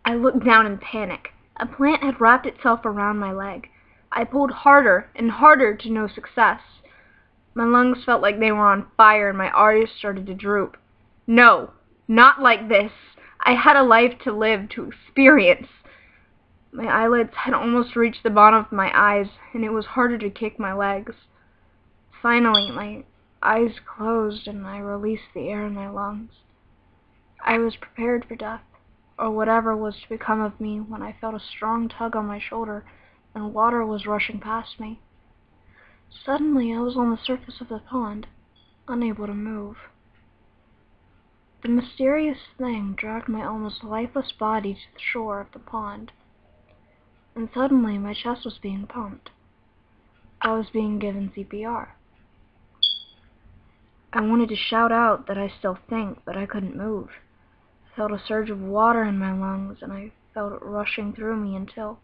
I looked down in panic. A plant had wrapped itself around my leg. I pulled harder and harder to no success. My lungs felt like they were on fire and my eyes started to droop. No, not like this. I had a life to live, to experience. My eyelids had almost reached the bottom of my eyes, and it was harder to kick my legs. Finally, my eyes closed and I released the air in my lungs. I was prepared for death, or whatever was to become of me, when I felt a strong tug on my shoulder and water was rushing past me. Suddenly, I was on the surface of the pond, unable to move. The mysterious thing dragged my almost lifeless body to the shore of the pond, and suddenly my chest was being pumped. I was being given CPR. I wanted to shout out that I still think, but I couldn't move. I felt a surge of water in my lungs, and I felt it rushing through me until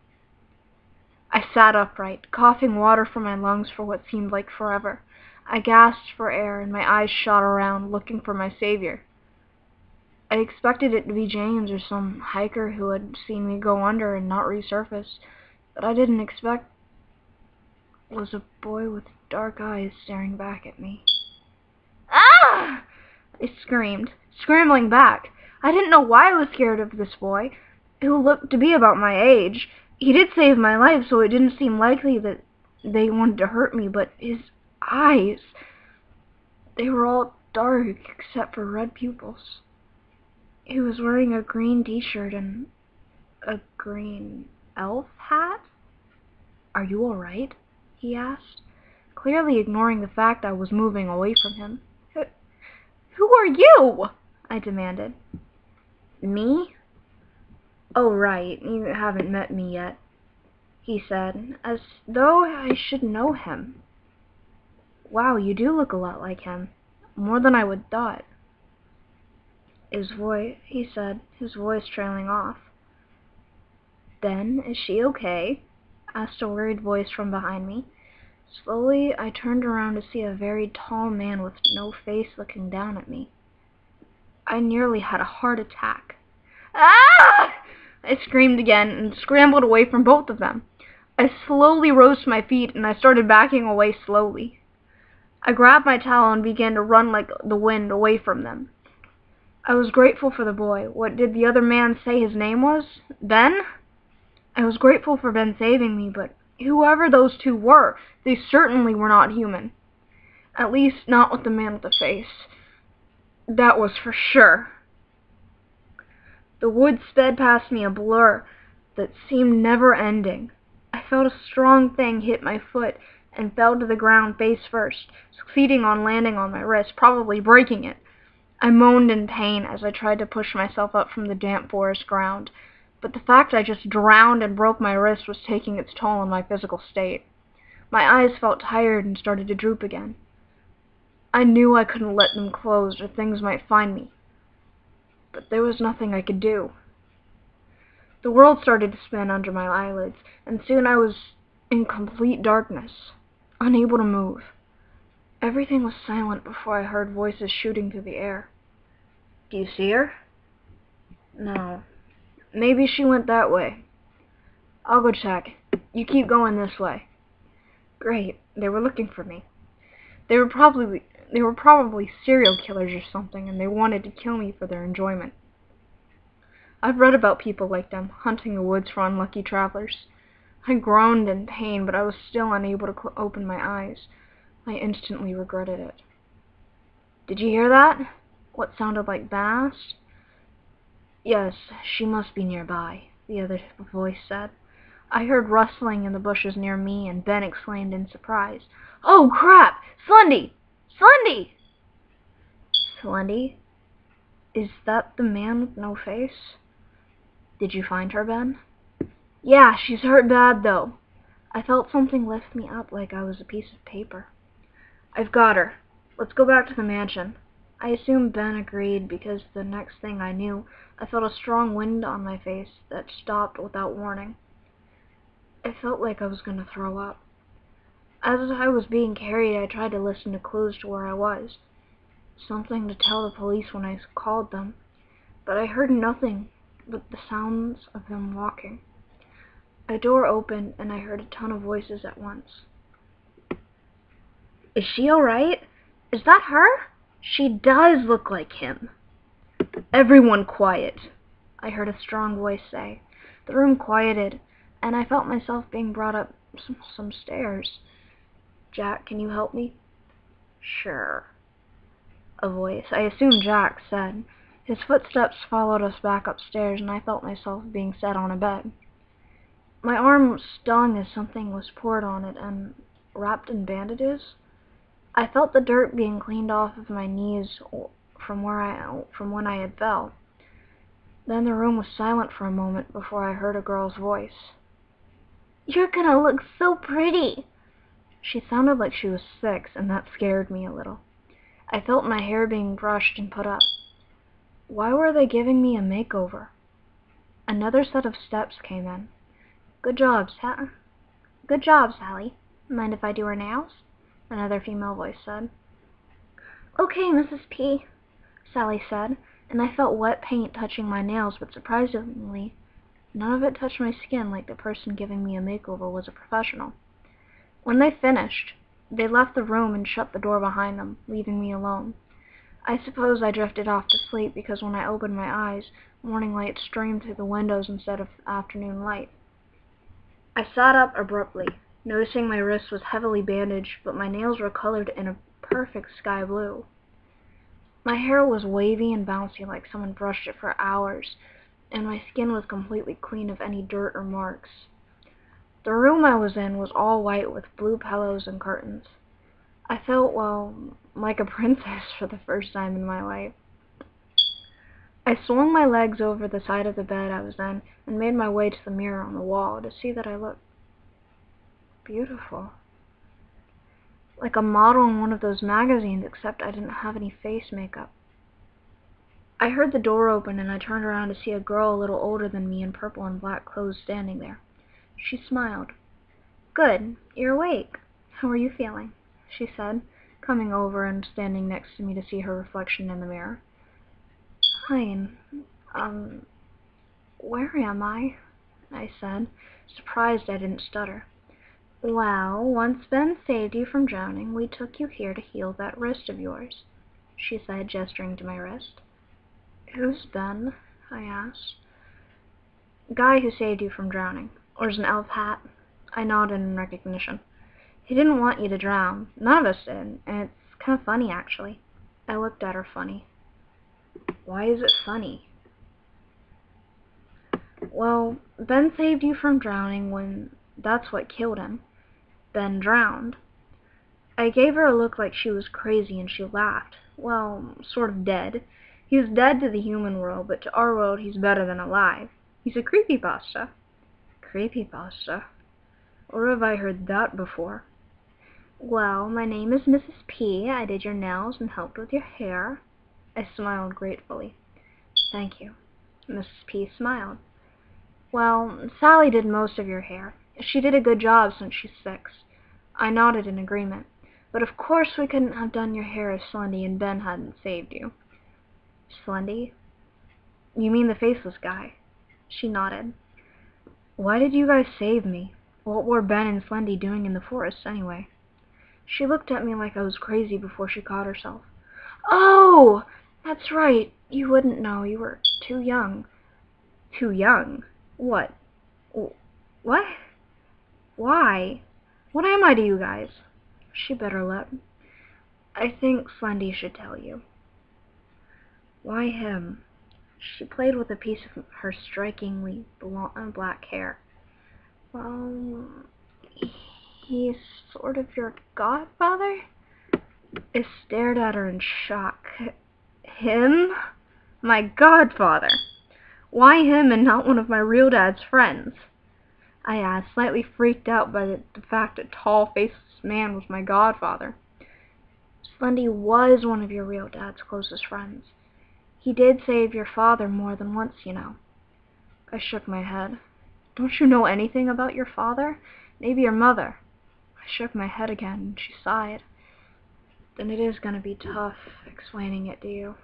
I sat upright, coughing water from my lungs for what seemed like forever. I gasped for air, and my eyes shot around, looking for my savior. I expected it to be James or some hiker who had seen me go under and not resurface, but I didn't expect was a boy with dark eyes staring back at me. Ah! I screamed, scrambling back. I didn't know why I was scared of this boy, who looked to be about my age. He did save my life, so it didn't seem likely that they wanted to hurt me, but his eyes, they were all dark except for red pupils. He was wearing a green t-shirt and a green elf hat. "Are you all right?" he asked, clearly ignoring the fact I was moving away from him. Who are you?" I demanded. "Me? Oh, right, you haven't met me yet," he said, as though I should know him. "Wow, you do look a lot like him, more than I would thought." He said, his voice trailing off. "Ben, is she okay?" asked a worried voice from behind me. Slowly, I turned around to see a very tall man with no face looking down at me. I nearly had a heart attack. "Ah!" I screamed again and scrambled away from both of them. I slowly rose to my feet and I started backing away slowly. I grabbed my towel and began to run like the wind away from them. I was grateful for the boy. What did the other man say his name was? Ben? I was grateful for Ben saving me, but whoever those two were, they certainly were not human. At least, not with the man with the face. That was for sure. The woods sped past me, a blur that seemed never-ending. I felt a strong thing hit my foot and fell to the ground face first, succeeding on landing on my wrist, probably breaking it. I moaned in pain as I tried to push myself up from the damp forest ground, but the fact I just drowned and broke my wrist was taking its toll on my physical state. My eyes felt tired and started to droop again. I knew I couldn't let them close or things might find me, but there was nothing I could do. The world started to spin under my eyelids, and soon I was in complete darkness, unable to move. Everything was silent before I heard voices shooting through the air. "Do you see her?" "No. Maybe she went that way." "I'll go check. You keep going this way." Great. They were looking for me. They were probably serial killers or something, and they wanted to kill me for their enjoyment. I've read about people like them, hunting the woods for unlucky travelers. I groaned in pain, but I was still unable to open my eyes. I instantly regretted it. "Did you hear that?" What sounded like Ben asked. "Yes, she must be nearby," the other voice said. I heard rustling in the bushes near me, and Ben exclaimed in surprise, "Oh, crap! Slendy! Slendy!" "Slendy? Is that the man with no face? Did you find her, Ben?" "Yeah, she's hurt bad, though." I felt something lift me up like I was a piece of paper. "I've got her. Let's go back to the mansion." I assumed Ben agreed, because the next thing I knew, I felt a strong wind on my face that stopped without warning. I felt like I was going to throw up. As I was being carried, I tried to listen to clues to where I was. Something to tell the police when I called them. But I heard nothing. but the sounds of him walking. A door opened, and I heard a ton of voices at once. Is she alright? Is that her? She does look like him. Everyone quiet, I heard a strong voice say. The room quieted, and I felt myself being brought up some stairs. Jack, can you help me? Sure. A voice, I assume Jack, said. His footsteps followed us back upstairs, and I felt myself being set on a bed. My arm stung as something was poured on it and wrapped in bandages. I felt the dirt being cleaned off of my knees from when I had fell. Then the room was silent for a moment before I heard a girl's voice. You're gonna look so pretty. She sounded like she was 6, and that scared me a little. I felt my hair being brushed and put up. Why were they giving me a makeover? Another set of steps came in. Good job, Sally. Mind if I do her nails? Another female voice said. Okay, Mrs. P, Sally said, and I felt wet paint touching my nails, but surprisingly, none of it touched my skin like the person giving me a makeover was a professional. When they finished, they left the room and shut the door behind them, leaving me alone. I suppose I drifted off to sleep because when I opened my eyes, morning light streamed through the windows instead of afternoon light. I sat up abruptly, noticing my wrist was heavily bandaged, but my nails were colored in a perfect sky blue. My hair was wavy and bouncy like someone brushed it for hours, and my skin was completely clean of any dirt or marks. The room I was in was all white with blue pillows and curtains. I felt, well, like a princess for the first time in my life. I swung my legs over the side of the bed I was in and made my way to the mirror on the wall to see that I looked beautiful. Like a model in one of those magazines, except I didn't have any face makeup. I heard the door open and I turned around to see a girl a little older than me in purple and black clothes standing there. She smiled. Good, you're awake. How are you feeling? She said, coming over and standing next to me to see her reflection in the mirror. Fine. Where am I? I said, surprised I didn't stutter. Well, once Ben saved you from drowning, we took you here to heal that wrist of yours, she said, gesturing to my wrist. Who's Ben? I asked. Guy who saved you from drowning. Wears an elf hat. I nodded in recognition. He didn't want you to drown. None of us did, and it's kind of funny, actually. I looked at her funny. Why is it funny? Well, Ben saved you from drowning when that's what killed him. Ben drowned. I gave her a look like she was crazy, and she laughed. Well, sort of dead. He's dead to the human world, but to our world he's better than alive. He's a creepypasta. Creepypasta? Where have I heard that before? Well, my name is Mrs. P. I did your nails and helped with your hair. I smiled gratefully. Thank you. Mrs. P. smiled. Well, Sally did most of your hair. She did a good job since she's 6. I nodded in agreement. But of course we couldn't have done your hair if Slendy and Ben hadn't saved you. Slendy? You mean the faceless guy? She nodded. Why did you guys save me? What were Ben and Slendy doing in the forest, anyway? She looked at me like I was crazy before she caught herself. Oh! That's right. You wouldn't know. You were too young. Too young? What? What? Why? What am I to you guys? She bit her lip. I think Slendy should tell you. Why him? She played with a piece of her strikingly black hair. Well, he's sort of your godfather? I stared at her in shock. Him? My godfather? Why him and not one of my real dad's friends? I asked, slightly freaked out by the fact that tall, faceless man was my godfather. Slendy was one of your real dad's closest friends. He did save your father more than once, you know. I shook my head. Don't you know anything about your father? Maybe your mother. I shook my head again, and she sighed. Then it is going to be tough explaining it to you.